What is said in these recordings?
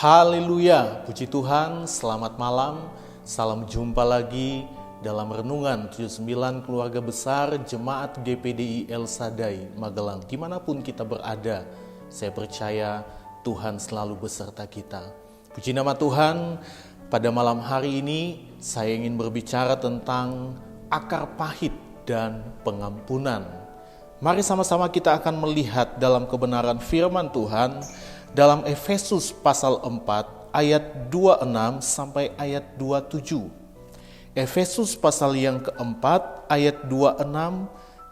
Haleluya, puji Tuhan, selamat malam, salam jumpa lagi dalam Renungan 79 Keluarga Besar Jemaat GPDI El Sadai, Magelang. Dimanapun kita berada, saya percaya Tuhan selalu beserta kita. Puji nama Tuhan, pada malam hari ini saya ingin berbicara tentang akar pahit dan pengampunan. Mari sama-sama kita akan melihat dalam kebenaran firman Tuhan dalam Efesus pasal 4 ayat 26 sampai ayat 27. Efesus pasal yang keempat ayat 26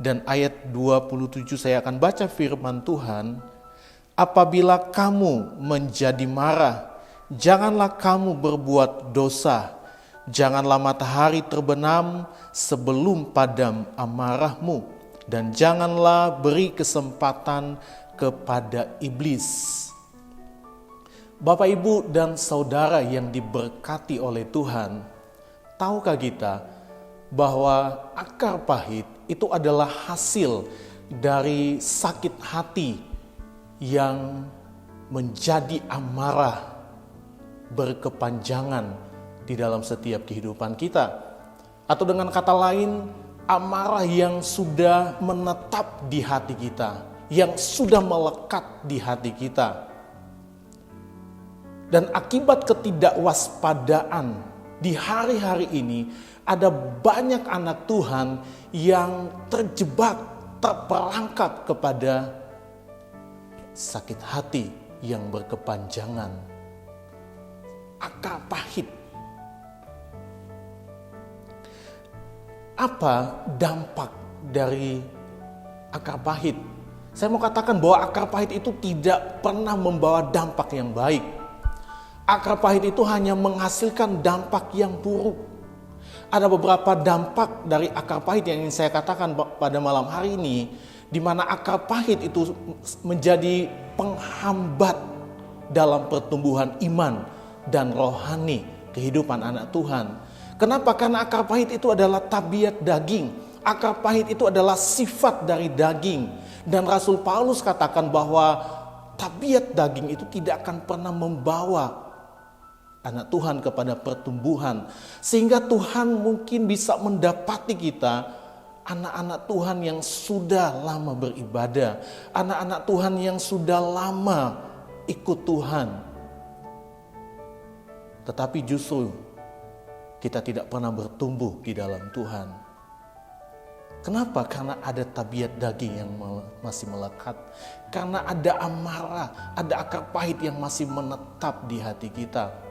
dan ayat 27 saya akan baca firman Tuhan. Apabila kamu menjadi marah, janganlah kamu berbuat dosa. Janganlah matahari terbenam sebelum padam amarahmu, dan janganlah beri kesempatan kepada iblis. Bapak, Ibu, dan Saudara yang diberkati oleh Tuhan, tahukah kita bahwa akar pahit itu adalah hasil dari sakit hati yang menjadi amarah berkepanjangan di dalam setiap kehidupan kita. Atau dengan kata lain, amarah yang sudah menetap di hati kita, yang sudah melekat di hati kita. Dan akibat ketidakwaspadaan di hari-hari ini, ada banyak anak Tuhan yang terjebak, terperangkap kepada sakit hati yang berkepanjangan. Akar pahit. Apa dampak dari akar pahit? Saya mau katakan bahwa akar pahit itu tidak pernah membawa dampak yang baik. Akar pahit itu hanya menghasilkan dampak yang buruk. Ada beberapa dampak dari akar pahit yang ingin saya katakan pada malam hari ini, di mana akar pahit itu menjadi penghambat dalam pertumbuhan iman dan rohani kehidupan anak Tuhan. Kenapa? Karena akar pahit itu adalah tabiat daging. Akar pahit itu adalah sifat dari daging. Dan Rasul Paulus katakan bahwa tabiat daging itu tidak akan pernah membawa anak Tuhan kepada pertumbuhan, sehingga Tuhan mungkin bisa mendapati kita anak-anak Tuhan yang sudah lama beribadah, anak-anak Tuhan yang sudah lama ikut Tuhan, tetapi justru kita tidak pernah bertumbuh di dalam Tuhan. Kenapa? Karena ada tabiat daging yang masih melekat, karena ada amarah, ada akar pahit yang masih menetap di hati kita.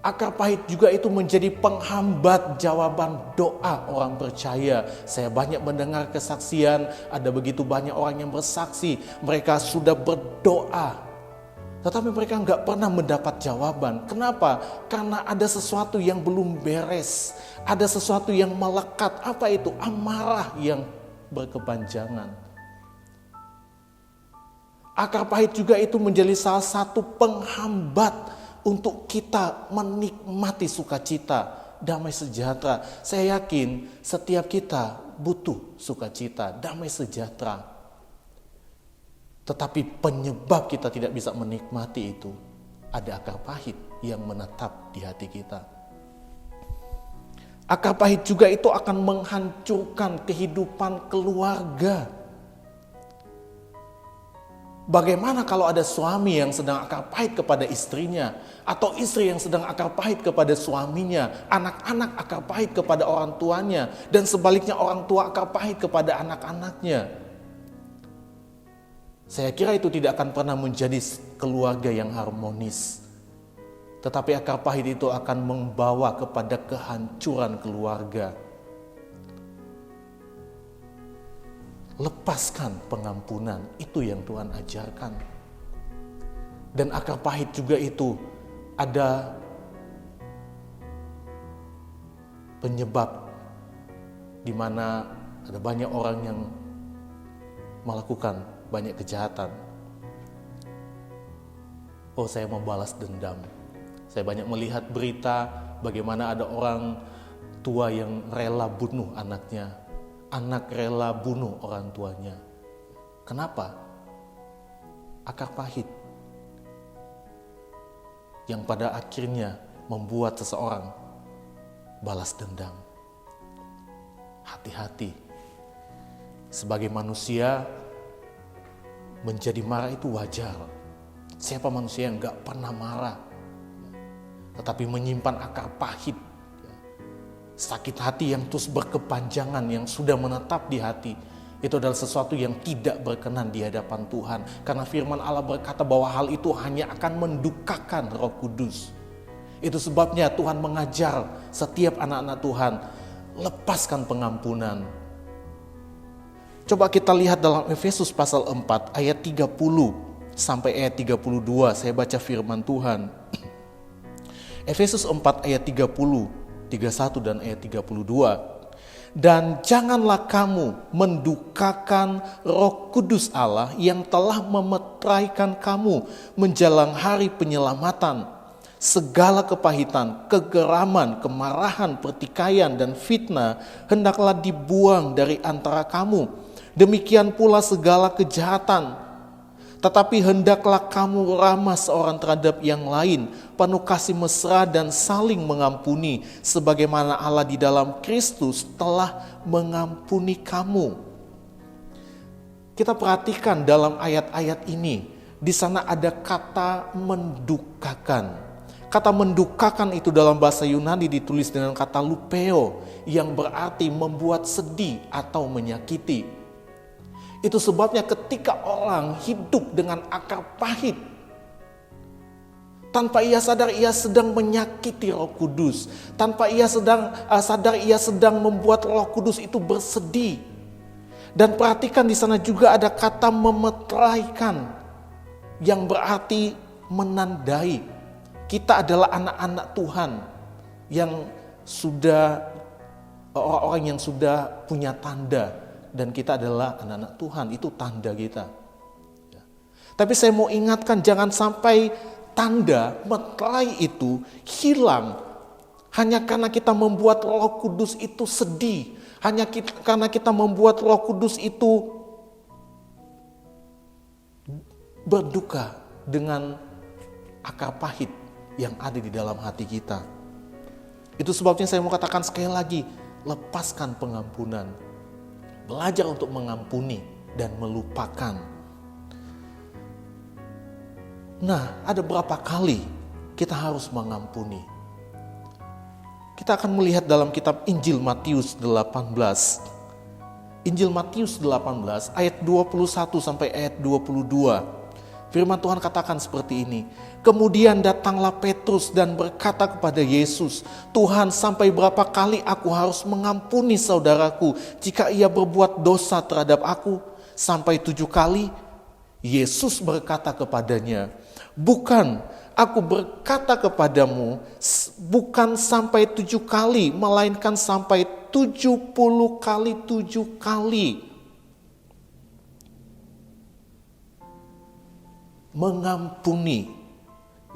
Akar pahit juga itu menjadi penghambat jawaban doa orang percaya. Saya banyak mendengar kesaksian, ada begitu banyak orang yang bersaksi, mereka sudah berdoa, tetapi mereka nggak pernah mendapat jawaban. Kenapa? Karena ada sesuatu yang belum beres, ada sesuatu yang melekat. Apa itu? Amarah yang berkepanjangan. Akar pahit juga itu menjadi salah satu penghambat untuk kita menikmati sukacita, damai sejahtera. Saya yakin setiap kita butuh sukacita, damai sejahtera. Tetapi penyebab kita tidak bisa menikmati itu, ada akar pahit yang menetap di hati kita. Akar pahit juga itu akan menghancurkan kehidupan keluarga. Bagaimana kalau ada suami yang sedang akar pahit kepada istrinya, atau istri yang sedang akar pahit kepada suaminya, anak-anak akar pahit kepada orang tuanya, dan sebaliknya orang tua akar pahit kepada anak-anaknya? Saya kira itu tidak akan pernah menjadi keluarga yang harmonis. Tetapi akar pahit itu akan membawa kepada kehancuran keluarga. Lepaskan pengampunan, itu yang Tuhan ajarkan. Dan akar pahit juga itu ada penyebab di mana ada banyak orang yang melakukan banyak kejahatan. Oh, saya mau balas dendam. Saya banyak melihat berita bagaimana ada orang tua yang rela bunuh anaknya. Anak rela bunuh orang tuanya. Kenapa? Akar pahit. yang pada akhirnya membuat seseorang balas dendam. Hati-hati. Sebagai manusia, menjadi marah itu wajar. Siapa manusia yang gak pernah marah? Tetapi menyimpan akar pahit, sakit hati yang terus berkepanjangan, yang sudah menetap di hati, itu adalah sesuatu yang tidak berkenan di hadapan Tuhan. Karena firman Allah berkata bahwa hal itu hanya akan mendukakan Roh Kudus. Itu sebabnya Tuhan mengajar setiap anak-anak Tuhan, lepaskan pengampunan. Coba kita lihat dalam Efesus pasal 4 ayat 30 sampai ayat 32. Saya baca firman Tuhan. Efesus 4 ayat 30, 31 dan ayat 32. Dan janganlah kamu mendukakan Roh Kudus Allah yang telah memeteraikan kamu menjelang hari penyelamatan. Segala kepahitan, kegeraman, kemarahan, pertikaian, dan fitnah hendaklah dibuang dari antara kamu. Demikian pula segala kejahatan. Tetapi hendaklah kamu ramah seorang terhadap yang lain, penuh kasih mesra dan saling mengampuni, sebagaimana Allah di dalam Kristus telah mengampuni kamu. Kita perhatikan dalam ayat-ayat ini, di sana ada kata mendukakan. Kata mendukakan itu dalam bahasa Yunani ditulis dengan kata lupeo, yang berarti membuat sedih atau menyakiti. Itu sebabnya ketika orang hidup dengan akar pahit, tanpa ia sadar ia sedang menyakiti Roh Kudus. Tanpa ia sadar ia sedang membuat Roh Kudus itu bersedih. Dan perhatikan di sana juga ada kata memeteraikan, yang berarti menandai. Kita adalah anak-anak Tuhan yang sudah, orang-orang yang sudah punya tanda. Dan kita adalah anak-anak Tuhan, itu tanda kita. Tapi saya mau ingatkan, jangan sampai tanda meterai itu hilang hanya karena kita membuat Roh Kudus itu sedih, hanya karena kita membuat Roh Kudus itu berduka dengan akar pahit yang ada di dalam hati kita. Itu sebabnya saya mau katakan sekali lagi, lepaskan pengampunan. Belajar untuk mengampuni dan melupakan. Nah, ada berapa kali kita harus mengampuni? Kita akan melihat dalam kitab Injil Matius 18. Injil Matius 18 ayat 21 sampai ayat 22. Firman Tuhan katakan seperti ini. Kemudian datanglah Petrus dan berkata kepada Yesus, Tuhan, sampai berapa kali aku harus mengampuni saudaraku jika ia berbuat dosa terhadap aku? Sampai 7 kali? Yesus berkata kepadanya, bukan, aku berkata kepadamu, bukan sampai 7 kali, melainkan sampai 70 kali 7 kali. Mengampuni.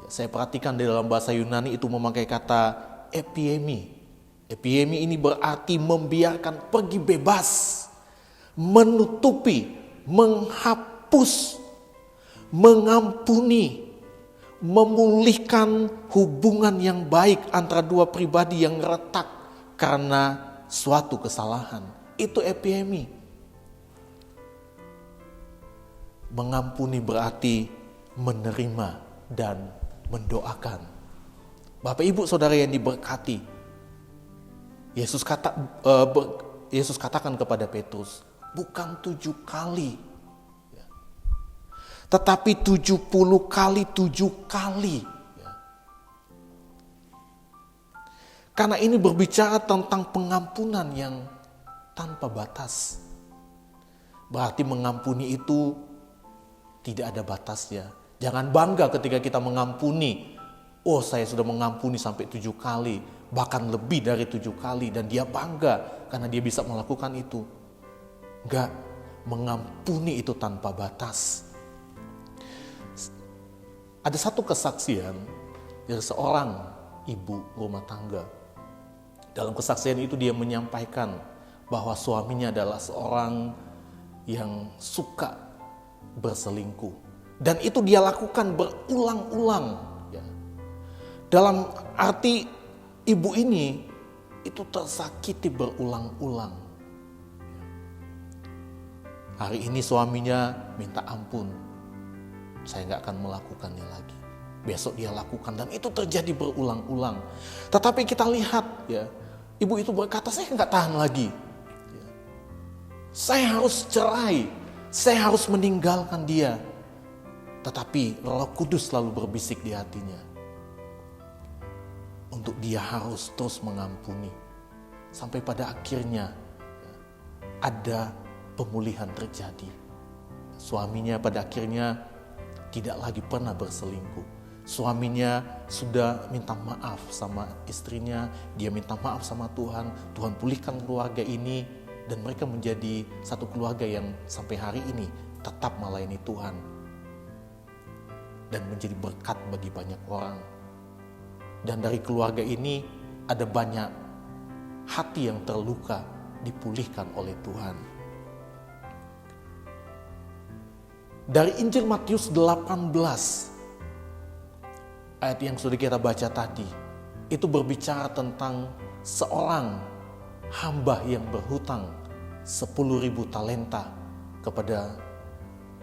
Saya perhatikan di dalam bahasa Yunani itu memakai kata epiemi. Epiemi ini berarti membiarkan pergi bebas, menutupi, menghapus, mengampuni, memulihkan hubungan yang baik antara dua pribadi yang retak karena suatu kesalahan. Itu epiemi. Mengampuni berarti menerima dan mendoakan. Bapak Ibu Saudara yang diberkati, Yesus katakan kepada Petrus, bukan 7 kali, tetapi 70 kali 7 kali. Karena ini berbicara tentang pengampunan yang tanpa batas. Berarti mengampuni itu tidak ada batasnya. Jangan bangga ketika kita mengampuni. Oh, saya sudah mengampuni sampai 7 kali, bahkan lebih dari 7 kali, dan dia bangga karena dia bisa melakukan itu. Enggak, mengampuni itu tanpa batas. Ada satu kesaksian dari seorang ibu rumah tangga. Dalam kesaksian itu dia menyampaikan bahwa suaminya adalah seorang yang suka berselingkuh. Dan itu dia lakukan berulang-ulang. Dalam arti ibu ini itu tersakiti berulang-ulang. Hari ini suaminya minta ampun, saya nggak akan melakukannya lagi. Besok dia lakukan dan itu terjadi berulang-ulang. Tetapi kita lihat ya, ibu itu berkata, saya nggak tahan lagi. Saya harus cerai, saya harus meninggalkan dia. Tetapi Roh Kudus selalu berbisik di hatinya. Untuk dia harus terus mengampuni. Sampai pada akhirnya ada pemulihan terjadi. Suaminya pada akhirnya tidak lagi pernah berselingkuh. Suaminya sudah minta maaf sama istrinya, dia minta maaf sama Tuhan. Tuhan pulihkan keluarga ini dan mereka menjadi satu keluarga yang sampai hari ini tetap melayani Tuhan. Dan menjadi berkat bagi banyak orang. Dan dari keluarga ini ada banyak hati yang terluka dipulihkan oleh Tuhan. Dari Injil Matius 18 ayat yang sudah kita baca tadi, itu berbicara tentang seorang hamba yang berhutang 10.000 talenta kepada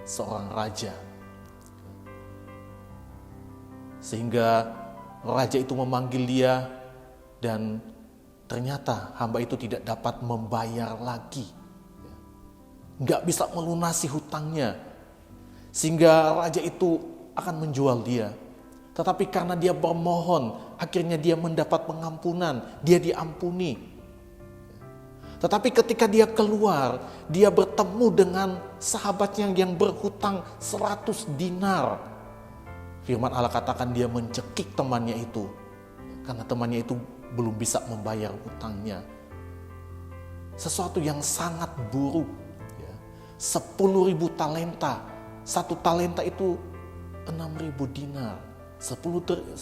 seorang raja. Sehingga raja itu memanggil dia dan ternyata hamba itu tidak dapat membayar lagi. Nggak bisa melunasi hutangnya. Sehingga raja itu akan menjual dia. Tetapi karena dia bermohon, akhirnya dia mendapat pengampunan, dia diampuni. Tetapi ketika dia keluar, dia bertemu dengan sahabatnya yang berhutang 100 dinar. Firman Allah katakan dia mencekik temannya itu. Karena temannya itu belum bisa membayar hutangnya. Sesuatu yang sangat buruk. 10.000 talenta. Satu talenta itu 6.000 dinar. 10.000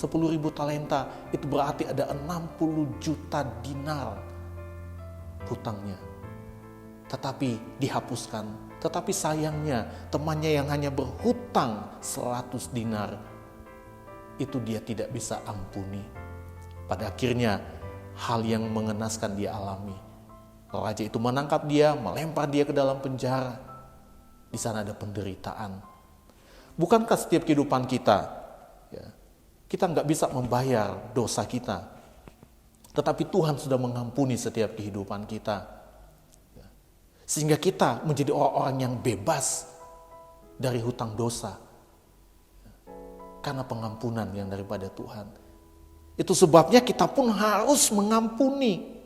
talenta itu berarti ada 60 juta dinar hutangnya. Tetapi dihapuskan. Tetapi sayangnya temannya yang hanya berhutang 100 dinar itu dia tidak bisa ampuni. Pada akhirnya hal yang mengenaskan dia alami. Raja itu menangkap dia, melempar dia ke dalam penjara. Di sana ada penderitaan. Bukankah setiap kehidupan kita, kita nggak bisa membayar dosa kita, tetapi Tuhan sudah mengampuni setiap kehidupan kita, sehingga kita menjadi orang-orang yang bebas dari hutang dosa karena pengampunan yang daripada Tuhan. Itu sebabnya kita pun harus mengampuni.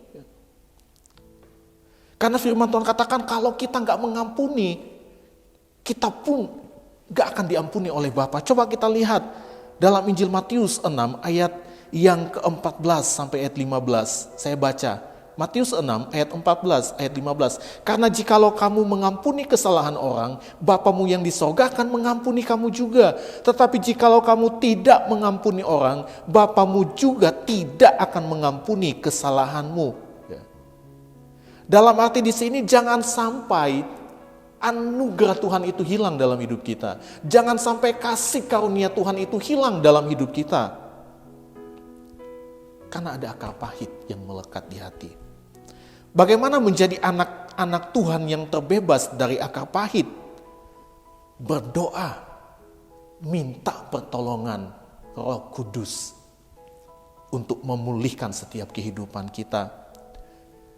Karena firman Tuhan katakan kalau kita nggak mengampuni, kita pun nggak akan diampuni oleh Bapa. Coba kita lihat dalam Injil Matius 6 ayat yang ke-14 sampai ayat 15. Saya baca. Matius 6 ayat 14 ayat 15. Karena jikalau kamu mengampuni kesalahan orang, Bapamu yang di sorga akan mengampuni kamu juga. Tetapi jikalau kamu tidak mengampuni orang, Bapamu juga tidak akan mengampuni kesalahanmu. Dalam arti di sini jangan sampai anugerah Tuhan itu hilang dalam hidup kita. Jangan sampai kasih karunia Tuhan itu hilang dalam hidup kita. Karena ada akar pahit yang melekat di hati. Bagaimana menjadi anak-anak Tuhan yang terbebas dari akar pahit? Berdoa, minta pertolongan Roh Kudus untuk memulihkan setiap kehidupan kita.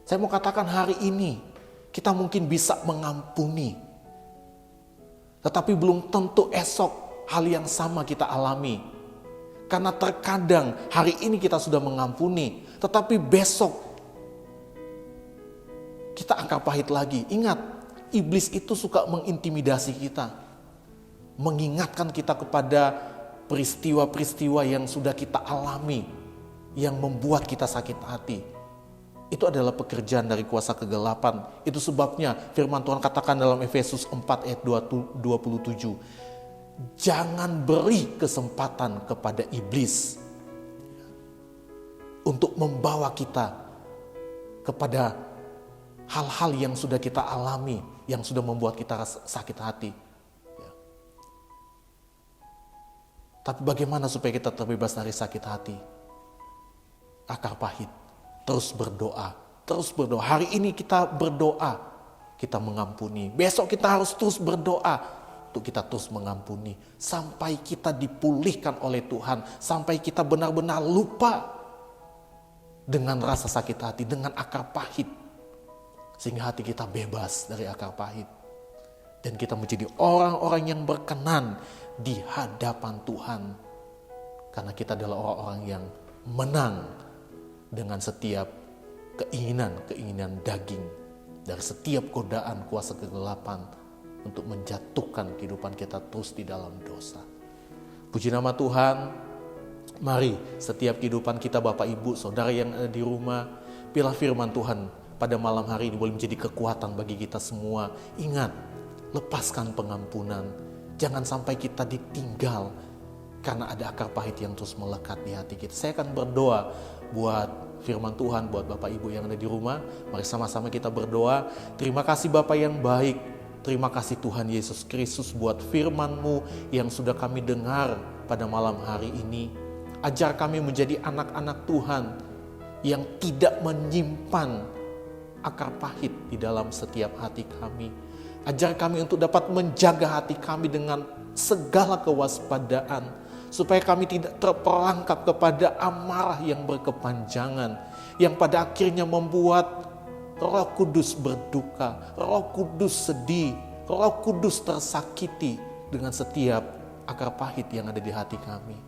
Saya mau katakan hari ini kita mungkin bisa mengampuni, tetapi belum tentu esok hal yang sama kita alami. Karena terkadang hari ini kita sudah mengampuni, tetapi besok kita akar pahit lagi. Ingat, iblis itu suka mengintimidasi kita. Mengingatkan kita kepada peristiwa-peristiwa yang sudah kita alami. Yang membuat kita sakit hati. Itu adalah pekerjaan dari kuasa kegelapan. Itu sebabnya firman Tuhan katakan dalam Efesus 4 ayat 27. Jangan beri kesempatan kepada iblis. Untuk membawa kita kepada hal-hal yang sudah kita alami, yang sudah membuat kita sakit hati. Tapi bagaimana supaya kita terbebas dari sakit hati? Akar pahit. Terus berdoa. Terus berdoa. Hari ini kita berdoa. Kita mengampuni. Besok kita harus terus berdoa. Untuk kita terus mengampuni. Sampai kita dipulihkan oleh Tuhan. Sampai kita benar-benar lupa dengan rasa sakit hati. Dengan akar pahit. Sehingga hati kita bebas dari akar pahit. Dan kita menjadi orang-orang yang berkenan di hadapan Tuhan. Karena kita adalah orang-orang yang menang dengan setiap keinginan daging. Dari setiap godaan kuasa kegelapan untuk menjatuhkan kehidupan kita terus di dalam dosa. Puji nama Tuhan. Mari setiap kehidupan kita Bapak Ibu, Saudara yang ada di rumah, biarlah firman Tuhan pada malam hari ini boleh menjadi kekuatan bagi kita semua. Ingat, lepaskan pengampunan. Jangan sampai kita ditinggal karena ada akar pahit yang terus melekat di hati kita. Saya akan berdoa buat firman Tuhan, buat Bapak Ibu yang ada di rumah. Mari sama-sama kita berdoa. Terima kasih Bapak yang baik. Terima kasih Tuhan Yesus Kristus buat firman-Mu yang sudah kami dengar pada malam hari ini. Ajar kami menjadi anak-anak Tuhan yang tidak menyimpan akar pahit di dalam setiap hati kami. Ajar kami untuk dapat menjaga hati kami dengan segala kewaspadaan. Supaya kami tidak terperangkap kepada amarah yang berkepanjangan. Yang pada akhirnya membuat Roh Kudus berduka. Roh Kudus sedih. Roh Kudus tersakiti dengan setiap akar pahit yang ada di hati kami.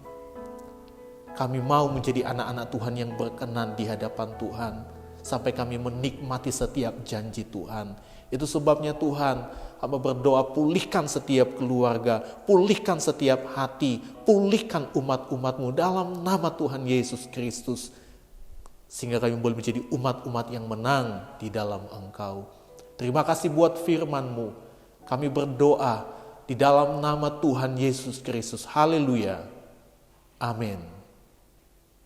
Kami mau menjadi anak-anak Tuhan yang berkenan di hadapan Tuhan. Sampai kami menikmati setiap janji Tuhan. Itu sebabnya Tuhan, hamba berdoa, pulihkan setiap keluarga, pulihkan setiap hati, pulihkan umat-umat-Mu dalam nama Tuhan Yesus Kristus. Sehingga kami boleh menjadi umat-umat yang menang di dalam Engkau. Terima kasih buat firman-Mu. Kami berdoa di dalam nama Tuhan Yesus Kristus. Haleluya. Amin.